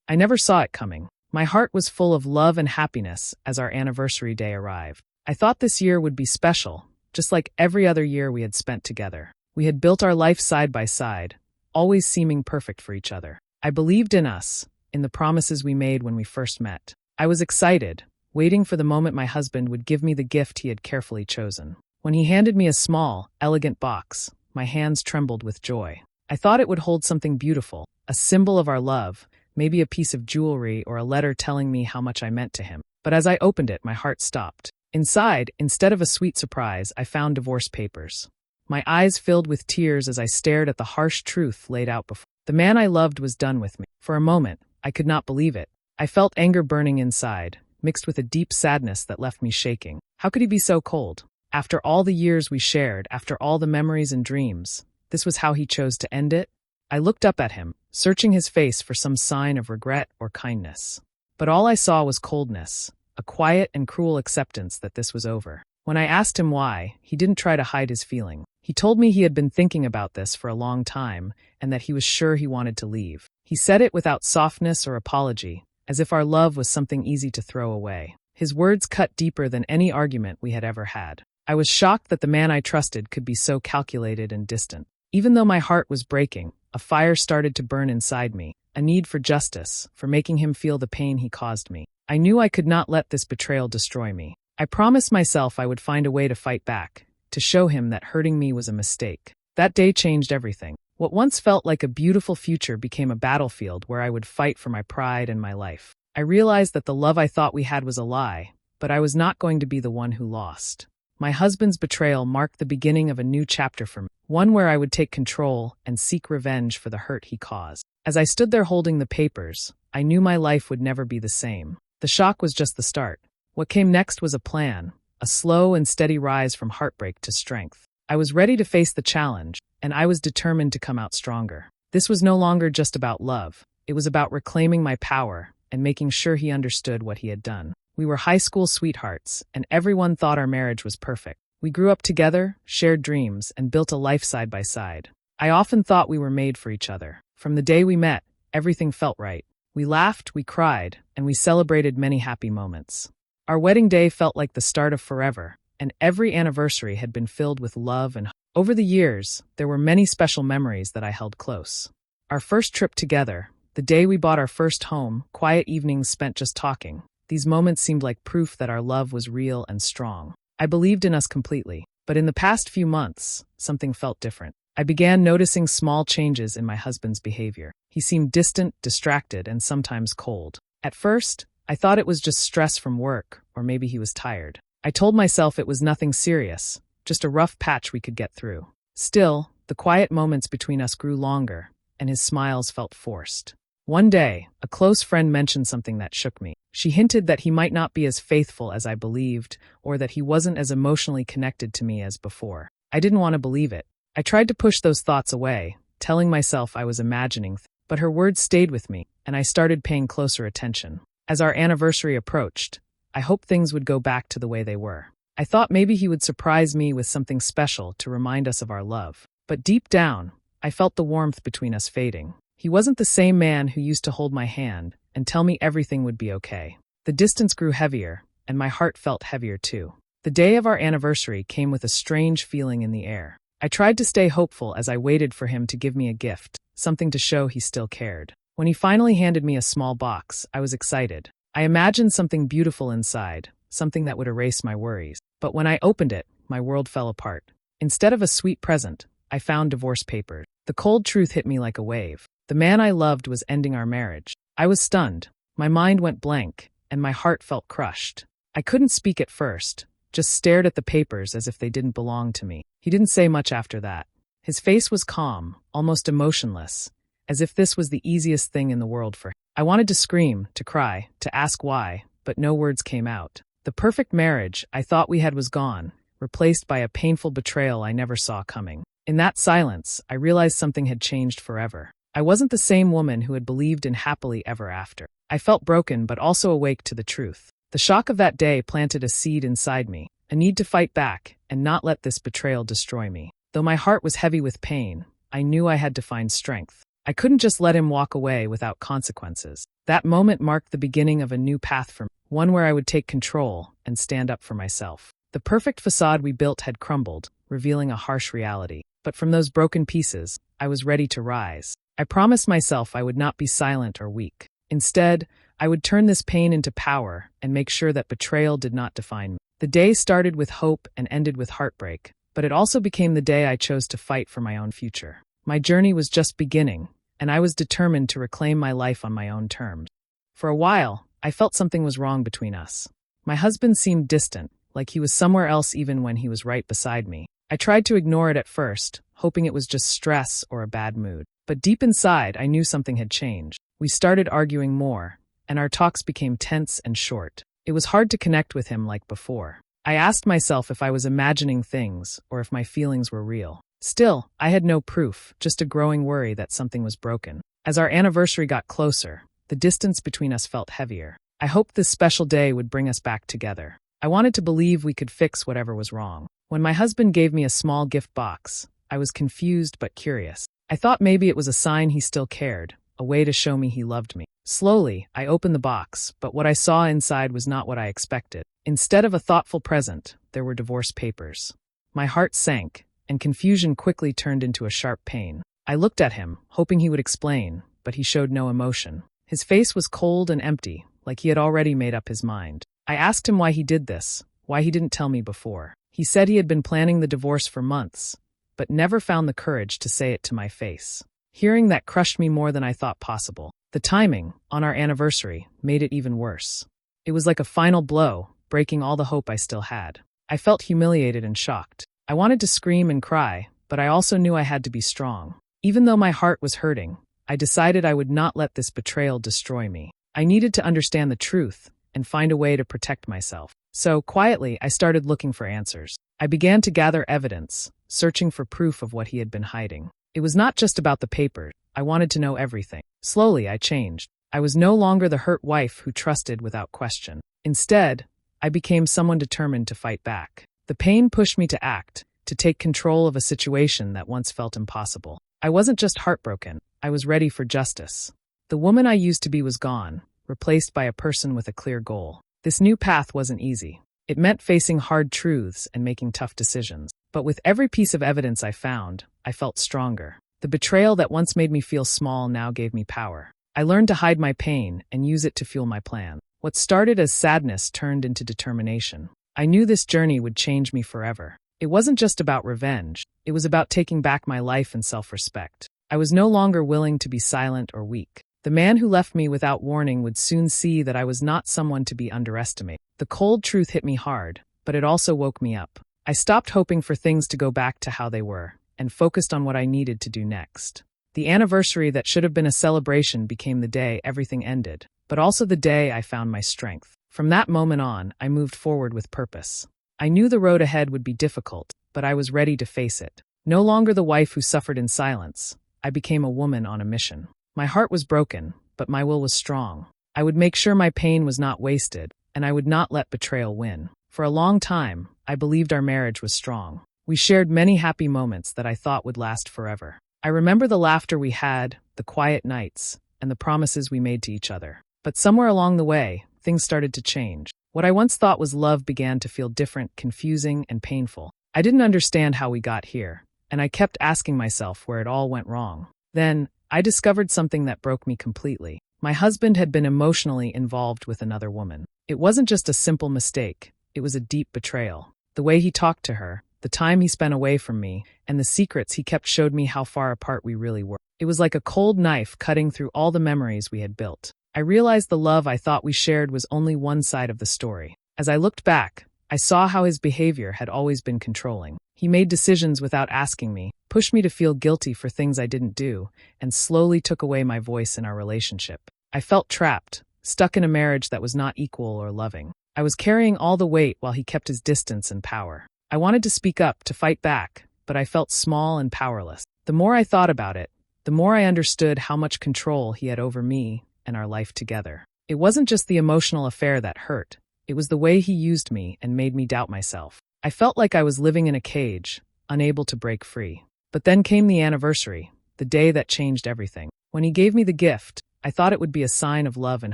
I never saw it coming. My heart was full of love and happiness as our anniversary day arrived. I thought this year would be special, just like every other year we had spent together. We had built our life side by side, always seeming perfect for each other. I believed in us, in the promises we made when we first met. I was excited, waiting for the moment my husband would give me the gift he had carefully chosen. When he handed me a small, elegant box, my hands trembled with joy. I thought it would hold something beautiful, a symbol of our love, maybe a piece of jewelry or a letter telling me how much I meant to him. But as I opened it, my heart stopped. Inside, instead of a sweet surprise, I found divorce papers. My eyes filled with tears as I stared at the harsh truth laid out before. The man I loved was done with me. For a moment, I could not believe it. I felt anger burning inside, mixed with a deep sadness that left me shaking. How could he be so cold? After all the years we shared, after all the memories and dreams, this was how he chose to end it? I looked up at him, searching his face for some sign of regret or kindness. But all I saw was coldness, a quiet and cruel acceptance that this was over. When I asked him why, he didn't try to hide his feeling. He told me he had been thinking about this for a long time and that he was sure he wanted to leave. He said it without softness or apology, as if our love was something easy to throw away. His words cut deeper than any argument we had ever had. I was shocked that the man I trusted could be so calculated and distant. Even though my heart was breaking, a fire started to burn inside me, a need for justice, for making him feel the pain he caused me. I knew I could not let this betrayal destroy me. I promised myself I would find a way to fight back, to show him that hurting me was a mistake. That day changed everything. What once felt like a beautiful future became a battlefield where I would fight for my pride and my life. I realized that the love I thought we had was a lie, but I was not going to be the one who lost. My husband's betrayal marked the beginning of a new chapter for me, one where I would take control and seek revenge for the hurt he caused. As I stood there holding the papers, I knew my life would never be the same. The shock was just the start. What came next was a plan, a slow and steady rise from heartbreak to strength. I was ready to face the challenge, and I was determined to come out stronger. This was no longer just about love. It was about reclaiming my power and making sure he understood what he had done. We were high school sweethearts, and everyone thought our marriage was perfect. We grew up together, shared dreams, and built a life side by side. I often thought we were made for each other. From the day we met, everything felt right. We laughed, we cried, and we celebrated many happy moments. Our wedding day felt like the start of forever, and every anniversary had been filled with love and hope. Over the years, there were many special memories that I held close. Our first trip together, the day we bought our first home, quiet evenings spent just talking. These moments seemed like proof that our love was real and strong. I believed in us completely, but in the past few months, something felt different. I began noticing small changes in my husband's behavior. He seemed distant, distracted, and sometimes cold. At first, I thought it was just stress from work, or maybe he was tired. I told myself it was nothing serious, just a rough patch we could get through. Still, the quiet moments between us grew longer, and his smiles felt forced. One day, a close friend mentioned something that shook me. She hinted that he might not be as faithful as I believed, or that he wasn't as emotionally connected to me as before. I didn't want to believe it. I tried to push those thoughts away, telling myself I was imagining things, but her words stayed with me, and I started paying closer attention. As our anniversary approached, I hoped things would go back to the way they were. I thought maybe he would surprise me with something special to remind us of our love. But deep down, I felt the warmth between us fading. He wasn't the same man who used to hold my hand and tell me everything would be okay. The distance grew heavier, and my heart felt heavier too. The day of our anniversary came with a strange feeling in the air. I tried to stay hopeful as I waited for him to give me a gift, something to show he still cared. When he finally handed me a small box, I was excited. I imagined something beautiful inside, something that would erase my worries. But when I opened it, my world fell apart. Instead of a sweet present, I found divorce papers. The cold truth hit me like a wave. The man I loved was ending our marriage. I was stunned. My mind went blank, and my heart felt crushed. I couldn't speak at first, just stared at the papers as if they didn't belong to me. He didn't say much after that. His face was calm, almost emotionless, as if this was the easiest thing in the world for him. I wanted to scream, to cry, to ask why, but no words came out. The perfect marriage I thought we had was gone, replaced by a painful betrayal I never saw coming. In that silence, I realized something had changed forever. I wasn't the same woman who had believed in happily ever after. I felt broken but also awake to the truth. The shock of that day planted a seed inside me, a need to fight back and not let this betrayal destroy me. Though my heart was heavy with pain, I knew I had to find strength. I couldn't just let him walk away without consequences. That moment marked the beginning of a new path for me, one where I would take control and stand up for myself. The perfect facade we built had crumbled, revealing a harsh reality. But from those broken pieces, I was ready to rise. I promised myself I would not be silent or weak. Instead, I would turn this pain into power and make sure that betrayal did not define me. The day started with hope and ended with heartbreak, but it also became the day I chose to fight for my own future. My journey was just beginning, and I was determined to reclaim my life on my own terms. For a while, I felt something was wrong between us. My husband seemed distant, like he was somewhere else even when he was right beside me. I tried to ignore it at first, hoping it was just stress or a bad mood. But deep inside, I knew something had changed. We started arguing more, and our talks became tense and short. It was hard to connect with him like before. I asked myself if I was imagining things or if my feelings were real. Still, I had no proof, just a growing worry that something was broken. As our anniversary got closer, the distance between us felt heavier. I hoped this special day would bring us back together. I wanted to believe we could fix whatever was wrong. When my husband gave me a small gift box, I was confused but curious. I thought maybe it was a sign he still cared, a way to show me he loved me. Slowly, I opened the box, but what I saw inside was not what I expected. Instead of a thoughtful present, there were divorce papers. My heart sank, and confusion quickly turned into a sharp pain. I looked at him, hoping he would explain, but he showed no emotion. His face was cold and empty, like he had already made up his mind. I asked him why he did this, why he didn't tell me before. He said he had been planning the divorce for months, but never found the courage to say it to my face. Hearing that crushed me more than I thought possible. The timing, on our anniversary, made it even worse. It was like a final blow, breaking all the hope I still had. I felt humiliated and shocked. I wanted to scream and cry, but I also knew I had to be strong. Even though my heart was hurting, I decided I would not let this betrayal destroy me. I needed to understand the truth and find a way to protect myself. So, quietly, I started looking for answers. I began to gather evidence, searching for proof of what he had been hiding. It was not just about the papers. I wanted to know everything. Slowly, I changed. I was no longer the hurt wife who trusted without question. Instead, I became someone determined to fight back. The pain pushed me to act, to take control of a situation that once felt impossible. I wasn't just heartbroken. I was ready for justice. The woman I used to be was gone, replaced by a person with a clear goal. This new path wasn't easy. It meant facing hard truths and making tough decisions. But with every piece of evidence I found, I felt stronger. The betrayal that once made me feel small now gave me power. I learned to hide my pain and use it to fuel my plan. What started as sadness turned into determination. I knew this journey would change me forever. It wasn't just about revenge. It was about taking back my life and self-respect. I was no longer willing to be silent or weak. The man who left me without warning would soon see that I was not someone to be underestimated. The cold truth hit me hard, but it also woke me up. I stopped hoping for things to go back to how they were, and focused on what I needed to do next. The anniversary that should have been a celebration became the day everything ended, but also the day I found my strength. From that moment on, I moved forward with purpose. I knew the road ahead would be difficult, but I was ready to face it. No longer the wife who suffered in silence, I became a woman on a mission. My heart was broken, but my will was strong. I would make sure my pain was not wasted, and I would not let betrayal win. For a long time, I believed our marriage was strong. We shared many happy moments that I thought would last forever. I remember the laughter we had, the quiet nights, and the promises we made to each other. But somewhere along the way, things started to change. What I once thought was love began to feel different, confusing, and painful. I didn't understand how we got here, and I kept asking myself where it all went wrong. Then, I discovered something that broke me completely. My husband had been emotionally involved with another woman. It wasn't just a simple mistake, it was a deep betrayal. The way he talked to her, the time he spent away from me, and the secrets he kept showed me how far apart we really were. It was like a cold knife cutting through all the memories we had built. I realized the love I thought we shared was only one side of the story. As I looked back, I saw how his behavior had always been controlling. He made decisions without asking me, pushed me to feel guilty for things I didn't do, and slowly took away my voice in our relationship. I felt trapped, stuck in a marriage that was not equal or loving. I was carrying all the weight while he kept his distance and power. I wanted to speak up, to fight back, but I felt small and powerless. The more I thought about it, the more I understood how much control he had over me and our life together. It wasn't just the emotional affair that hurt. It was the way he used me and made me doubt myself. I felt like I was living in a cage, unable to break free. But then came the anniversary, the day that changed everything. When he gave me the gift, I thought it would be a sign of love and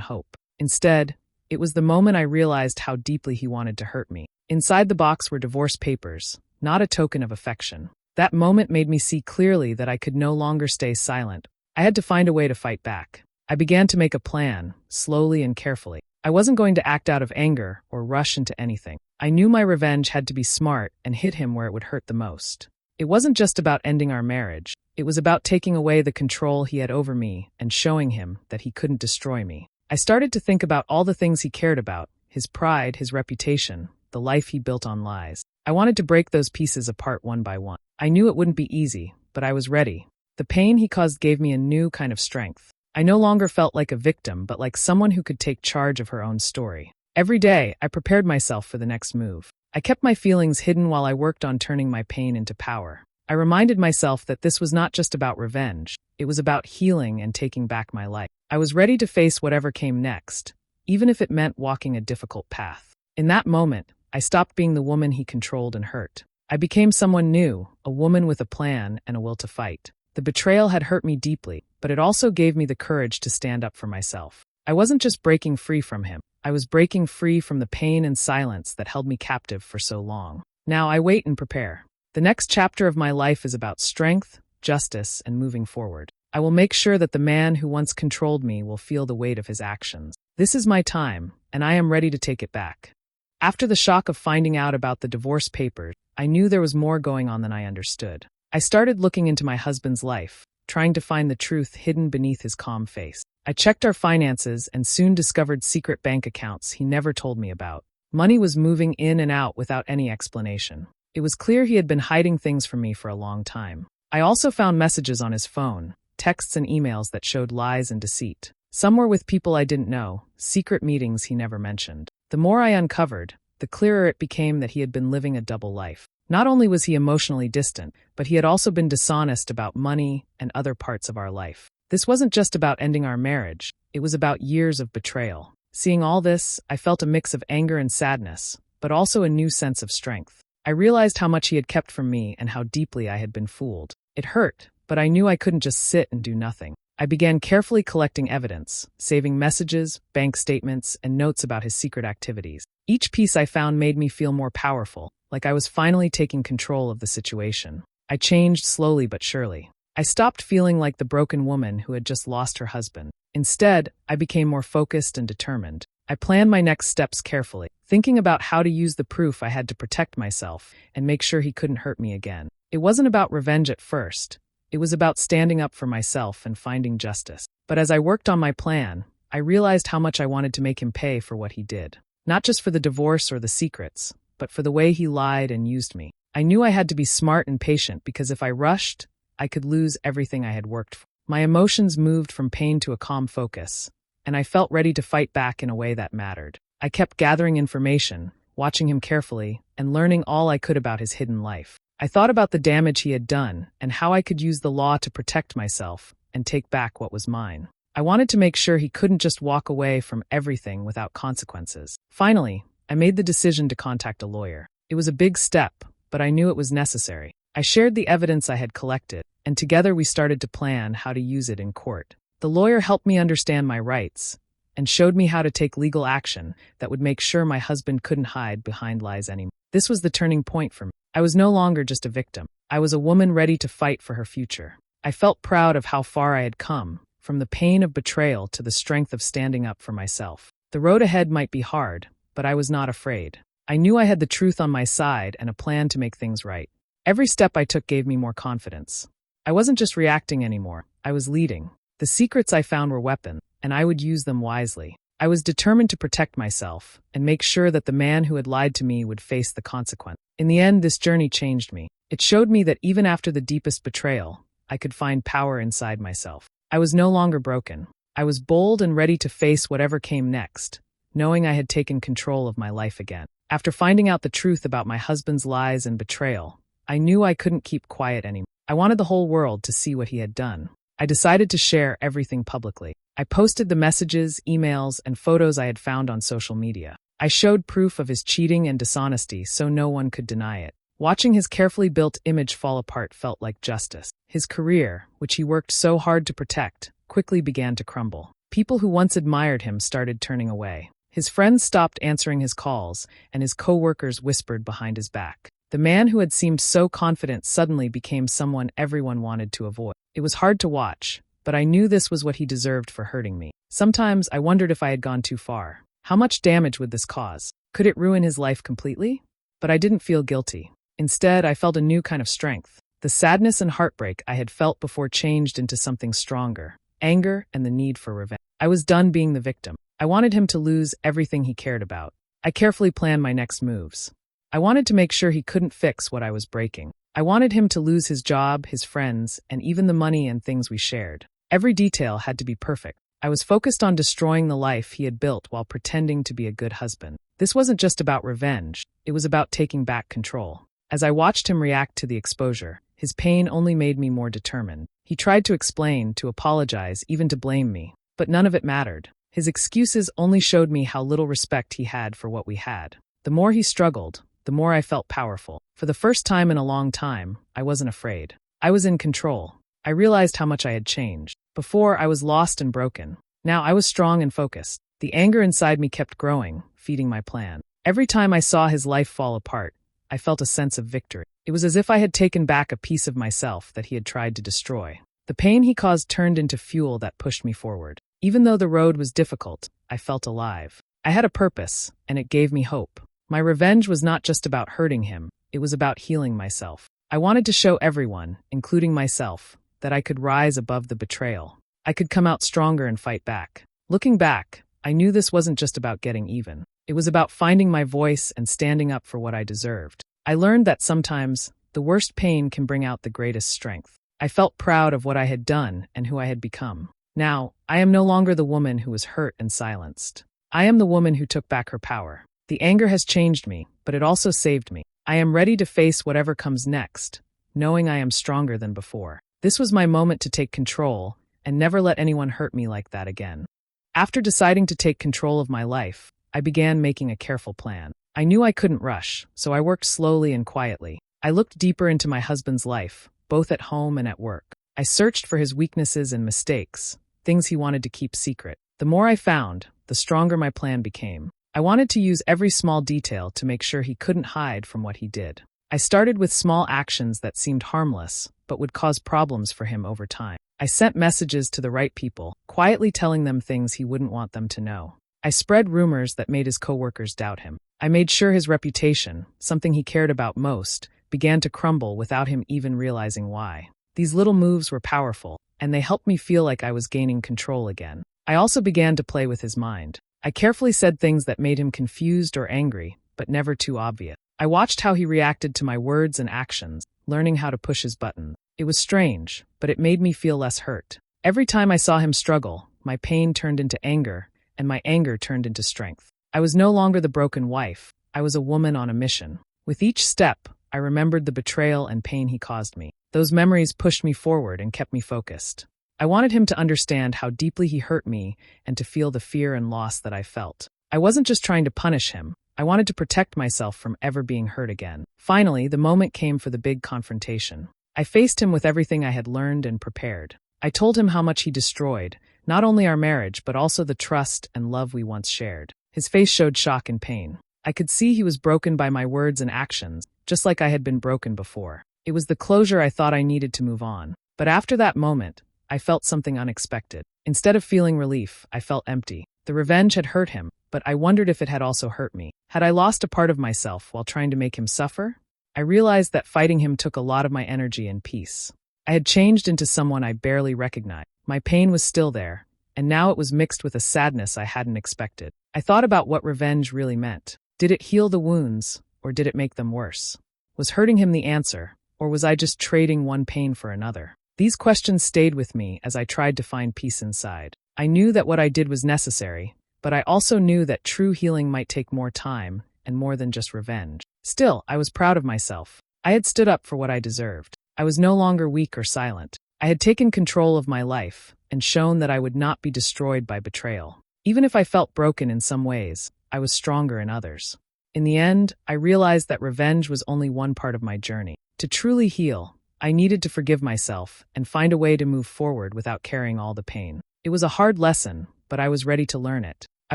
hope. Instead, it was the moment I realized how deeply he wanted to hurt me. Inside the box were divorce papers, not a token of affection. That moment made me see clearly that I could no longer stay silent. I had to find a way to fight back. I began to make a plan, slowly and carefully. I wasn't going to act out of anger or rush into anything. I knew my revenge had to be smart and hit him where it would hurt the most. It wasn't just about ending our marriage. It was about taking away the control he had over me and showing him that he couldn't destroy me. I started to think about all the things he cared about, his pride, his reputation, the life he built on lies. I wanted to break those pieces apart one by one. I knew it wouldn't be easy, but I was ready. The pain he caused gave me a new kind of strength. I no longer felt like a victim, but like someone who could take charge of her own story. Every day, I prepared myself for the next move. I kept my feelings hidden while I worked on turning my pain into power. I reminded myself that this was not just about revenge. It was about healing and taking back my life. I was ready to face whatever came next, even if it meant walking a difficult path. In that moment, I stopped being the woman he controlled and hurt. I became someone new, a woman with a plan and a will to fight. The betrayal had hurt me deeply, but it also gave me the courage to stand up for myself. I wasn't just breaking free from him. I was breaking free from the pain and silence that held me captive for so long. Now I wait and prepare. The next chapter of my life is about strength, justice, and moving forward. I will make sure that the man who once controlled me will feel the weight of his actions. This is my time, and I am ready to take it back. After the shock of finding out about the divorce papers, I knew there was more going on than I understood. I started looking into my husband's life, trying to find the truth hidden beneath his calm face. I checked our finances and soon discovered secret bank accounts he never told me about. Money was moving in and out without any explanation. It was clear he had been hiding things from me for a long time. I also found messages on his phone, texts and emails that showed lies and deceit. Some were with people I didn't know, secret meetings he never mentioned. The more I uncovered, the clearer it became that he had been living a double life. Not only was he emotionally distant, but he had also been dishonest about money and other parts of our life. This wasn't just about ending our marriage, it was about years of betrayal. Seeing all this, I felt a mix of anger and sadness, but also a new sense of strength. I realized how much he had kept from me and how deeply I had been fooled. It hurt, but I knew I couldn't just sit and do nothing. I began carefully collecting evidence, saving messages, bank statements, and notes about his secret activities. Each piece I found made me feel more powerful, like I was finally taking control of the situation. I changed slowly but surely. I stopped feeling like the broken woman who had just lost her husband. Instead, I became more focused and determined. I planned my next steps carefully, thinking about how to use the proof I had to protect myself and make sure he couldn't hurt me again. It wasn't about revenge at first. It was about standing up for myself and finding justice. But as I worked on my plan, I realized how much I wanted to make him pay for what he did. Not just for the divorce or the secrets, but for the way he lied and used me. I knew I had to be smart and patient because if I rushed, I could lose everything I had worked for. My emotions moved from pain to a calm focus, and I felt ready to fight back in a way that mattered. I kept gathering information, watching him carefully, and learning all I could about his hidden life. I thought about the damage he had done and how I could use the law to protect myself and take back what was mine. I wanted to make sure he couldn't just walk away from everything without consequences. Finally, I made the decision to contact a lawyer. It was a big step, but I knew it was necessary. I shared the evidence I had collected, and together we started to plan how to use it in court. The lawyer helped me understand my rights and showed me how to take legal action that would make sure my husband couldn't hide behind lies anymore. This was the turning point for me. I was no longer just a victim. I was a woman ready to fight for her future. I felt proud of how far I had come, from the pain of betrayal to the strength of standing up for myself. The road ahead might be hard, but I was not afraid. I knew I had the truth on my side and a plan to make things right. Every step I took gave me more confidence. I wasn't just reacting anymore, I was leading. The secrets I found were weapons, and I would use them wisely. I was determined to protect myself and make sure that the man who had lied to me would face the consequence. In the end, this journey changed me. It showed me that even after the deepest betrayal, I could find power inside myself. I was no longer broken. I was bold and ready to face whatever came next, knowing I had taken control of my life again. After finding out the truth about my husband's lies and betrayal, I knew I couldn't keep quiet anymore. I wanted the whole world to see what he had done. I decided to share everything publicly. I posted the messages, emails, and photos I had found on social media. I showed proof of his cheating and dishonesty so no one could deny it. Watching his carefully built image fall apart felt like justice. His career, which he worked so hard to protect, quickly began to crumble. People who once admired him started turning away. His friends stopped answering his calls, and his co-workers whispered behind his back. The man who had seemed so confident suddenly became someone everyone wanted to avoid. It was hard to watch, but I knew this was what he deserved for hurting me. Sometimes I wondered if I had gone too far. How much damage would this cause? Could it ruin his life completely? But I didn't feel guilty. Instead, I felt a new kind of strength. The sadness and heartbreak I had felt before changed into something stronger: anger and the need for revenge. I was done being the victim. I wanted him to lose everything he cared about. I carefully planned my next moves. I wanted to make sure he couldn't fix what I was breaking. I wanted him to lose his job, his friends, and even the money and things we shared. Every detail had to be perfect. I was focused on destroying the life he had built while pretending to be a good husband. This wasn't just about revenge. It was about taking back control. As I watched him react to the exposure, his pain only made me more determined. He tried to explain, to apologize, even to blame me. But none of it mattered. His excuses only showed me how little respect he had for what we had. The more he struggled, the more I felt powerful. For the first time in a long time, I wasn't afraid. I was in control. I realized how much I had changed. Before, I was lost and broken. Now I was strong and focused. The anger inside me kept growing, feeding my plan. Every time I saw his life fall apart, I felt a sense of victory. It was as if I had taken back a piece of myself that he had tried to destroy. The pain he caused turned into fuel that pushed me forward. Even though the road was difficult, I felt alive. I had a purpose, and it gave me hope. My revenge was not just about hurting him, it was about healing myself. I wanted to show everyone, including myself, that I could rise above the betrayal. I could come out stronger and fight back. Looking back, I knew this wasn't just about getting even. It was about finding my voice and standing up for what I deserved. I learned that sometimes, the worst pain can bring out the greatest strength. I felt proud of what I had done and who I had become. Now, I am no longer the woman who was hurt and silenced. I am the woman who took back her power. The anger has changed me, but it also saved me. I am ready to face whatever comes next, knowing I am stronger than before. This was my moment to take control and never let anyone hurt me like that again. After deciding to take control of my life, I began making a careful plan. I knew I couldn't rush, so I worked slowly and quietly. I looked deeper into my husband's life, both at home and at work. I searched for his weaknesses and mistakes, things he wanted to keep secret. The more I found, the stronger my plan became. I wanted to use every small detail to make sure he couldn't hide from what he did. I started with small actions that seemed harmless, but would cause problems for him over time. I sent messages to the right people, quietly telling them things he wouldn't want them to know. I spread rumors that made his coworkers doubt him. I made sure his reputation, something he cared about most, began to crumble without him even realizing why. These little moves were powerful, and they helped me feel like I was gaining control again. I also began to play with his mind. I carefully said things that made him confused or angry, but never too obvious. I watched how he reacted to my words and actions, learning how to push his buttons. It was strange, but it made me feel less hurt. Every time I saw him struggle, my pain turned into anger, and my anger turned into strength. I was no longer the broken wife. I was a woman on a mission. With each step, I remembered the betrayal and pain he caused me. Those memories pushed me forward and kept me focused. I wanted him to understand how deeply he hurt me and to feel the fear and loss that I felt. I wasn't just trying to punish him. I wanted to protect myself from ever being hurt again. Finally, the moment came for the big confrontation. I faced him with everything I had learned and prepared. I told him how much he destroyed, not only our marriage, but also the trust and love we once shared. His face showed shock and pain. I could see he was broken by my words and actions, just like I had been broken before. It was the closure I thought I needed to move on. But after that moment, I felt something unexpected. Instead of feeling relief, I felt empty. The revenge had hurt him, but I wondered if it had also hurt me. Had I lost a part of myself while trying to make him suffer? I realized that fighting him took a lot of my energy and peace. I had changed into someone I barely recognized. My pain was still there, and now it was mixed with a sadness I hadn't expected. I thought about what revenge really meant. Did it heal the wounds, or did it make them worse? Was hurting him the answer, or was I just trading one pain for another? These questions stayed with me as I tried to find peace inside. I knew that what I did was necessary, but I also knew that true healing might take more time and more than just revenge. Still, I was proud of myself. I had stood up for what I deserved. I was no longer weak or silent. I had taken control of my life and shown that I would not be destroyed by betrayal. Even if I felt broken in some ways, I was stronger in others. In the end, I realized that revenge was only one part of my journey. To truly heal, I needed to forgive myself and find a way to move forward without carrying all the pain. It was a hard lesson, but I was ready to learn it. I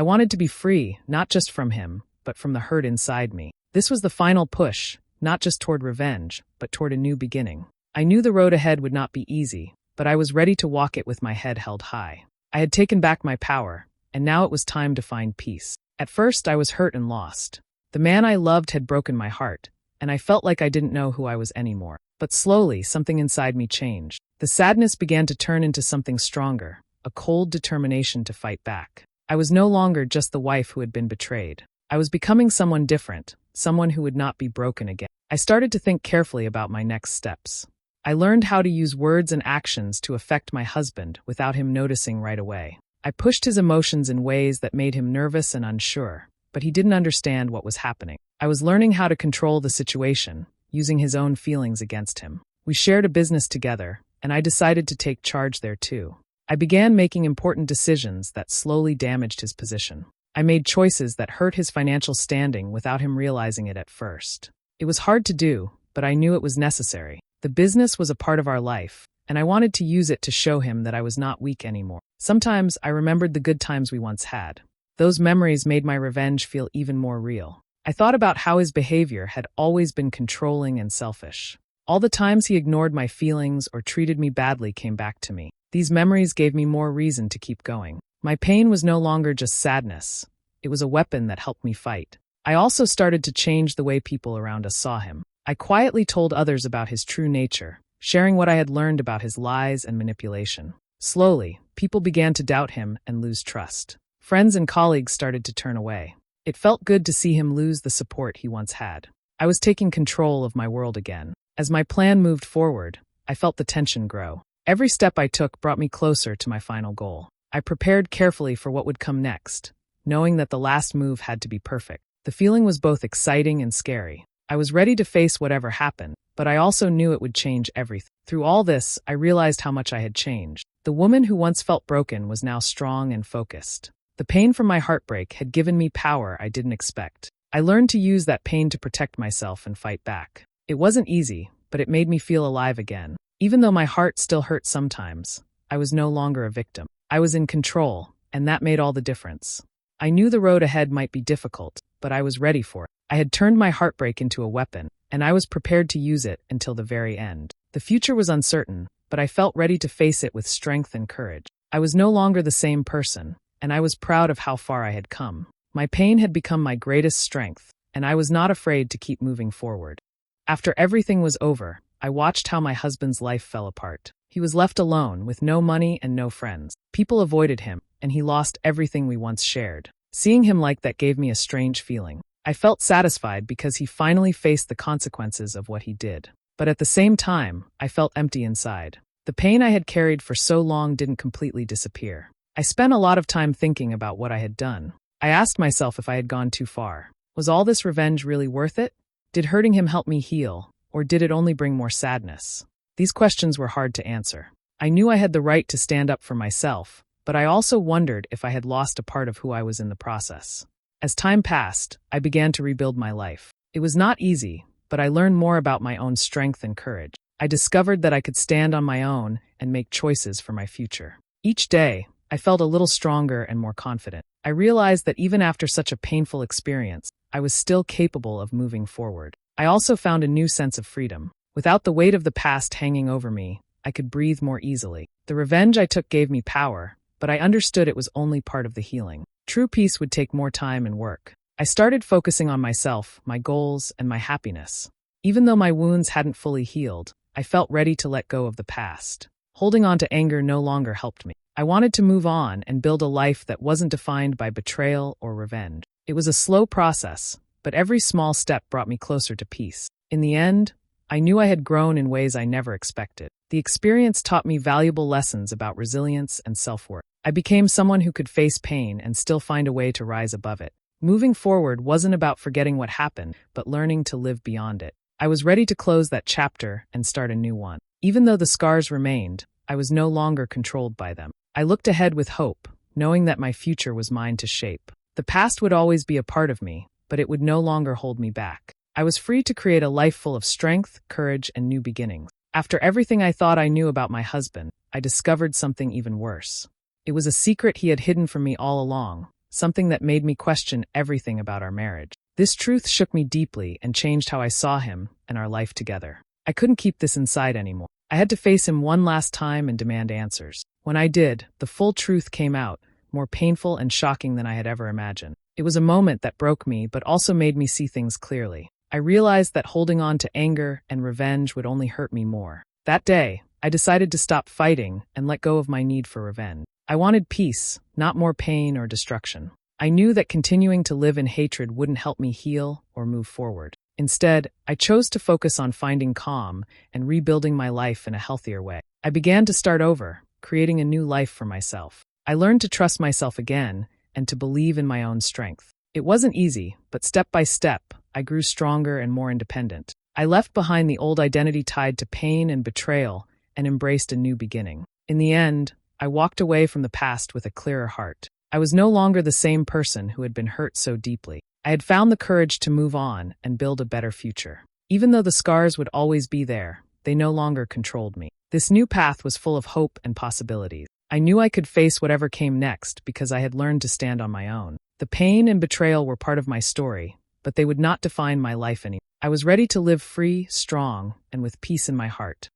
wanted to be free, not just from him, but from the hurt inside me. This was the final push, not just toward revenge, but toward a new beginning. I knew the road ahead would not be easy, but I was ready to walk it with my head held high. I had taken back my power, and now it was time to find peace. At first, I was hurt and lost. The man I loved had broken my heart, and I felt like I didn't know who I was anymore. But slowly, something inside me changed. The sadness began to turn into something stronger, a cold determination to fight back. I was no longer just the wife who had been betrayed. I was becoming someone different, someone who would not be broken again. I started to think carefully about my next steps. I learned how to use words and actions to affect my husband without him noticing right away. I pushed his emotions in ways that made him nervous and unsure, but he didn't understand what was happening. I was learning how to control the situation, using his own feelings against him. We shared a business together, and I decided to take charge there too. I began making important decisions that slowly damaged his position. I made choices that hurt his financial standing without him realizing it at first. It was hard to do, but I knew it was necessary. The business was a part of our life, and I wanted to use it to show him that I was not weak anymore. Sometimes I remembered the good times we once had. Those memories made my revenge feel even more real. I thought about how his behavior had always been controlling and selfish. All the times he ignored my feelings or treated me badly came back to me. These memories gave me more reason to keep going. My pain was no longer just sadness. It was a weapon that helped me fight. I also started to change the way people around us saw him. I quietly told others about his true nature, sharing what I had learned about his lies and manipulation. Slowly, people began to doubt him and lose trust. Friends and colleagues started to turn away. It felt good to see him lose the support he once had. I was taking control of my world again. As my plan moved forward, I felt the tension grow. Every step I took brought me closer to my final goal. I prepared carefully for what would come next, knowing that the last move had to be perfect. The feeling was both exciting and scary. I was ready to face whatever happened, but I also knew it would change everything. Through all this, I realized how much I had changed. The woman who once felt broken was now strong and focused. The pain from my heartbreak had given me power I didn't expect. I learned to use that pain to protect myself and fight back. It wasn't easy, but it made me feel alive again. Even though my heart still hurt sometimes, I was no longer a victim. I was in control, and that made all the difference. I knew the road ahead might be difficult, but I was ready for it. I had turned my heartbreak into a weapon, and I was prepared to use it until the very end. The future was uncertain, but I felt ready to face it with strength and courage. I was no longer the same person, and I was proud of how far I had come. My pain had become my greatest strength, and I was not afraid to keep moving forward. After everything was over, I watched how my husband's life fell apart. He was left alone, with no money and no friends. People avoided him, and he lost everything we once shared. Seeing him like that gave me a strange feeling. I felt satisfied because he finally faced the consequences of what he did. But at the same time, I felt empty inside. The pain I had carried for so long didn't completely disappear. I spent a lot of time thinking about what I had done. I asked myself if I had gone too far. Was all this revenge really worth it? Did hurting him help me heal, or did it only bring more sadness? These questions were hard to answer. I knew I had the right to stand up for myself, but I also wondered if I had lost a part of who I was in the process. As time passed, I began to rebuild my life. It was not easy, but I learned more about my own strength and courage. I discovered that I could stand on my own and make choices for my future. Each day, I felt a little stronger and more confident. I realized that even after such a painful experience, I was still capable of moving forward. I also found a new sense of freedom. Without the weight of the past hanging over me, I could breathe more easily. The revenge I took gave me power, but I understood it was only part of the healing. True peace would take more time and work. I started focusing on myself, my goals, and my happiness. Even though my wounds hadn't fully healed, I felt ready to let go of the past. Holding on to anger no longer helped me. I wanted to move on and build a life that wasn't defined by betrayal or revenge. It was a slow process, but every small step brought me closer to peace. In the end, I knew I had grown in ways I never expected. The experience taught me valuable lessons about resilience and self-worth. I became someone who could face pain and still find a way to rise above it. Moving forward wasn't about forgetting what happened, but learning to live beyond it. I was ready to close that chapter and start a new one. Even though the scars remained, I was no longer controlled by them. I looked ahead with hope, knowing that my future was mine to shape. The past would always be a part of me, but it would no longer hold me back. I was free to create a life full of strength, courage, and new beginnings. After everything I thought I knew about my husband, I discovered something even worse. It was a secret he had hidden from me all along, something that made me question everything about our marriage. This truth shook me deeply and changed how I saw him and our life together. I couldn't keep this inside anymore. I had to face him one last time and demand answers. When I did, the full truth came out, more painful and shocking than I had ever imagined. It was a moment that broke me, but also made me see things clearly. I realized that holding on to anger and revenge would only hurt me more. That day, I decided to stop fighting and let go of my need for revenge. I wanted peace, not more pain or destruction. I knew that continuing to live in hatred wouldn't help me heal or move forward. Instead, I chose to focus on finding calm and rebuilding my life in a healthier way. I began to start over, creating a new life for myself. I learned to trust myself again and to believe in my own strength. It wasn't easy, but step by step, I grew stronger and more independent. I left behind the old identity tied to pain and betrayal and embraced a new beginning. In the end, I walked away from the past with a clearer heart. I was no longer the same person who had been hurt so deeply. I had found the courage to move on and build a better future. Even though the scars would always be there, they no longer controlled me. This new path was full of hope and possibilities. I knew I could face whatever came next because I had learned to stand on my own. The pain and betrayal were part of my story, but they would not define my life anymore. I was ready to live free, strong, and with peace in my heart.